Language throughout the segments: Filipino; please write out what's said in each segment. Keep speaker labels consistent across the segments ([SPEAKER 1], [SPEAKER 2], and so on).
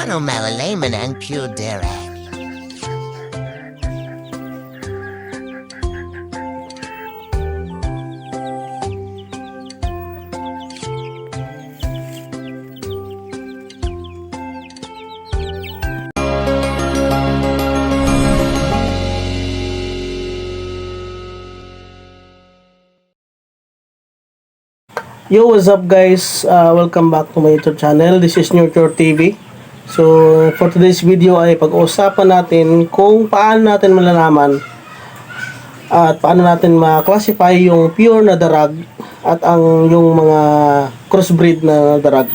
[SPEAKER 1] paano malalaman ang pure direct?
[SPEAKER 2] Yo, what's up guys? Welcome back to my YouTube channel. This is Nurture TV. So, for today's video ay pag-uusapan natin kung paano natin malalaman at paano natin ma-classify yung pure na darag at yung mga crossbreed na darag.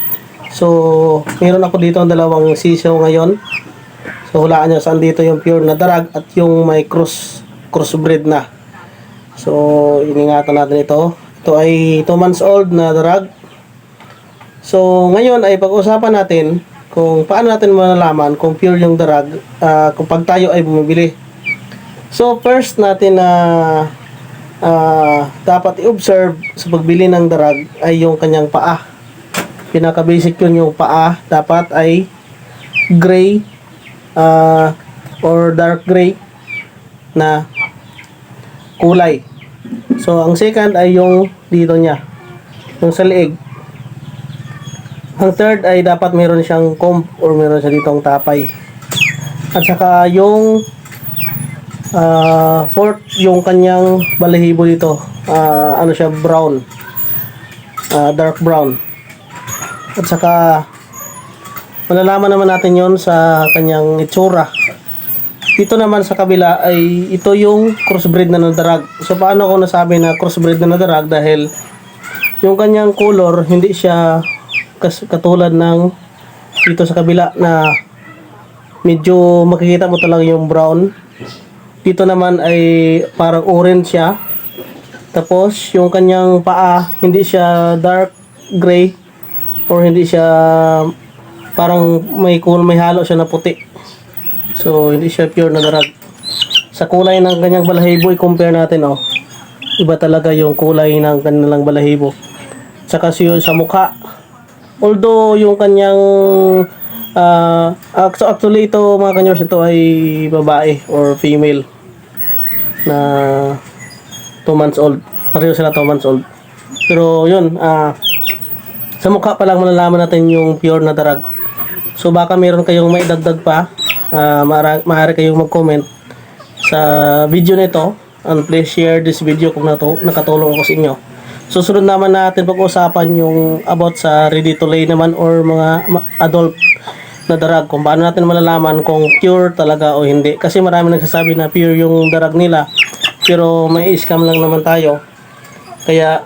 [SPEAKER 2] So, meron ako dito ang dalawang sisiw ngayon. So, hulaan nyo saan dito yung pure na darag at yung may crossbreed na. So, iningatan natin ito. Ito ay 2 months old na darag. So, ngayon ay pag-usapan natin kung paano natin malalaman kung pure yung darag kung pag tayo ay bumibili. So, first natin na dapat i-observe sa pagbili ng darag ay yung kanyang paa. Pinaka-basic yun, yung paa dapat ay gray or dark gray na kulay. So, ang second ay yung dito niya, yung sa leeg. Ang third ay dapat meron siyang comb or meron siya ditong tapay. At saka yung fourth, yung kanyang balahibo dito, ano siya, brown, dark brown. At saka malalaman naman natin yon sa kanyang itsura. Dito naman sa kabila ay ito yung crossbreed na nadarag. So paano ko nasabi na crossbreed na nadarag? Dahil yung kanyang color hindi siya katulad ng dito sa kabila na medyo makikita mo talaga yung brown. Dito naman ay parang orange siya. Tapos yung kanyang paa hindi siya dark gray or hindi siya parang may halo siya na puti. So, hindi siya pure na darag. Sa kulay ng kanyang balahibo, i-compare natin, oh. Iba talaga yung kulay ng kanilang balahibo. Saka sa mukha. Although, yung kanyang, actually ito, mga kanyors, ito ay babae or female na 2 months old. Pareho sila 2 months old. Pero, yun, sa mukha pa lang malalaman natin yung pure na darag. So, baka meron kayong may dagdag pa. Maaari kayong mag-comment sa video nito, and please share this video kung nakatulong ako sa inyo. Susunod naman natin pag-usapan yung about sa ready to lay naman or mga adult na darag, kung paano natin malalaman kung pure talaga o hindi. Kasi marami nagsasabi na pure yung darag nila pero may scam lang naman tayo. Kaya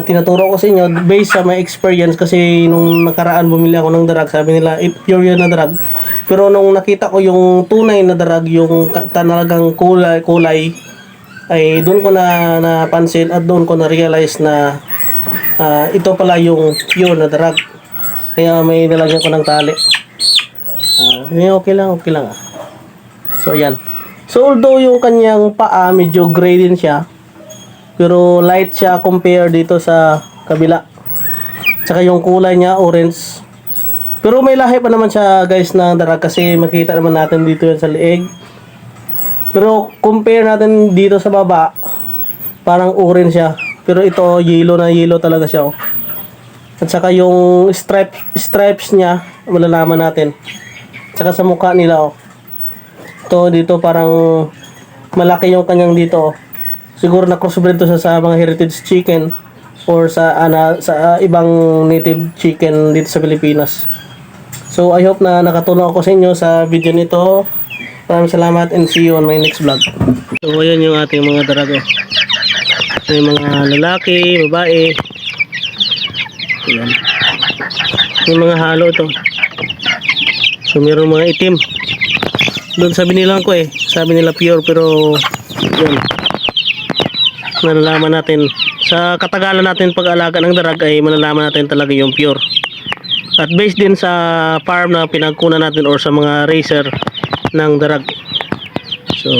[SPEAKER 2] tinuturo ko sa inyo based sa my experience, kasi nung nakaraan bumili ako ng darag, sabi nila pure yun na darag. Pero nung nakita ko yung tunay na darag, yung talagang kulay ay doon ko na napansin at doon ko na realize na ito pala yung pure na darag. Kaya may nilagyan ko ng tali. Okay lang. So ayan. So although yung kanyang paa medyo gray din siya, pero light siya compare dito sa kabila. Tsaka yung kulay niya orange. Pero may lahi pa naman siya guys na darag, kasi makita naman natin dito yan sa leeg. Pero compare natin dito sa baba, parang orange siya. Pero ito yellow na yellow talaga siya, oh. At saka yung stripes niya malalaman natin. At saka sa mukha nila, oh. Ito dito parang malaki yung kanyang dito, oh. Siguro na crossbreed to sa mga heritage chicken or sa ibang native chicken dito sa Pilipinas. So, I hope na nakatulong ako sa inyo sa video nito. Maraming salamat and see you on my next vlog. So, ayan yung ating mga darago. May mga lalaki, babae. Ayan. May mga halo ito. So, mayroong mga itim. Doon sabi nila ko sabi nila pure, pero yun. Malalaman natin. Sa katagalan natin pag-alaga ng darag ay malalaman natin talaga yung pure. At based din sa farm na pinagkunan natin or sa mga racer ng darag. So